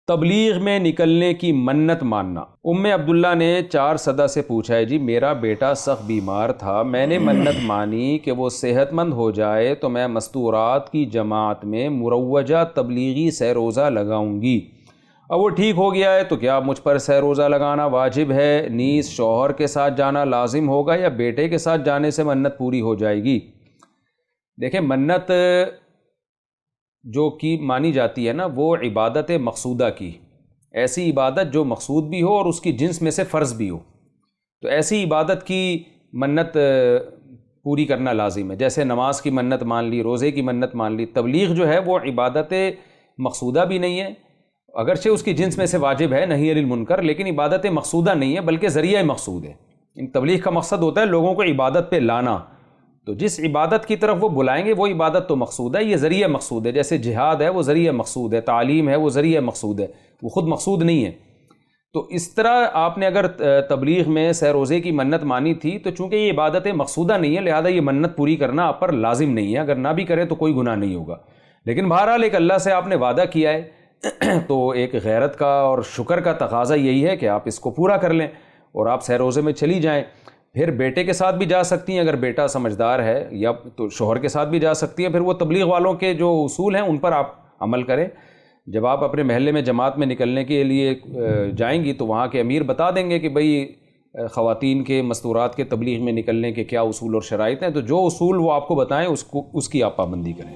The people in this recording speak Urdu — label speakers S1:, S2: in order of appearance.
S1: تبلیغ میں نکلنے کی منت ماننا۔ عبداللہ نے 4 صدہ سے پوچھا ہے جی میرا بیٹا سخت بیمار تھا، میں نے منت مانی کہ وہ صحت مند ہو جائے تو میں مستورات کی جماعت میں مروجہ تبلیغی سہ روزہ لگاؤں گی۔ اب وہ ٹھیک ہو گیا ہے تو کیا مجھ پر سہ روزہ لگانا واجب ہے؟ نیز شوہر کے ساتھ جانا لازم ہوگا یا بیٹے کے ساتھ جانے سے منت پوری ہو جائے گی؟ دیکھیں، منت جو کی مانی جاتی ہے نا، وہ عبادت مقصودہ کی، ایسی عبادت جو مقصود بھی ہو اور اس کی جنس میں سے فرض بھی ہو، تو ایسی عبادت کی منت پوری کرنا لازم ہے۔ جیسے نماز کی منت مان لی، روزے کی منت مان لی۔ تبلیغ جو ہے وہ عبادت مقصودہ بھی نہیں ہے، اگرچہ اس کی جنس میں سے واجب ہے نہی عن المنکر، لیکن عبادت مقصودہ نہیں ہے بلکہ ذریعہ مقصود ہے۔ ان تبلیغ کا مقصد ہوتا ہے لوگوں کو عبادت پہ لانا، تو جس عبادت کی طرف وہ بلائیں گے وہ عبادت تو مقصود ہے، یہ ذریعہ مقصود ہے۔ جیسے جہاد ہے وہ ذریعہ مقصود ہے، تعلیم ہے وہ ذریعہ مقصود ہے، وہ خود مقصود نہیں ہے۔ تو اس طرح آپ نے اگر تبلیغ میں سہ روزے کی منت مانی تھی تو چونکہ یہ عبادت مقصودہ نہیں ہے لہذا یہ منت پوری کرنا آپ پر لازم نہیں ہے، اگر نہ بھی کرے تو کوئی گناہ نہیں ہوگا۔ لیکن بہرحال ایک اللہ سے آپ نے وعدہ کیا ہے تو ایک غیرت کا اور شکر کا تقاضا یہی ہے کہ آپ اس کو پورا کر لیں اور آپ سہ روزے میں چلی جائیں۔ پھر بیٹے کے ساتھ بھی جا سکتی ہیں اگر بیٹا سمجھدار ہے، یا تو شوہر کے ساتھ بھی جا سکتی ہیں۔ پھر وہ تبلیغ والوں کے جو اصول ہیں ان پر آپ عمل کریں۔ جب آپ اپنے محلے میں جماعت میں نکلنے کے لیے جائیں گی تو وہاں کے امیر بتا دیں گے کہ بھئی خواتین کے مستورات کے تبلیغ میں نکلنے کے کیا اصول اور شرائط ہیں، تو جو اصول وہ آپ کو بتائیں اس کی آپ پابندی کریں۔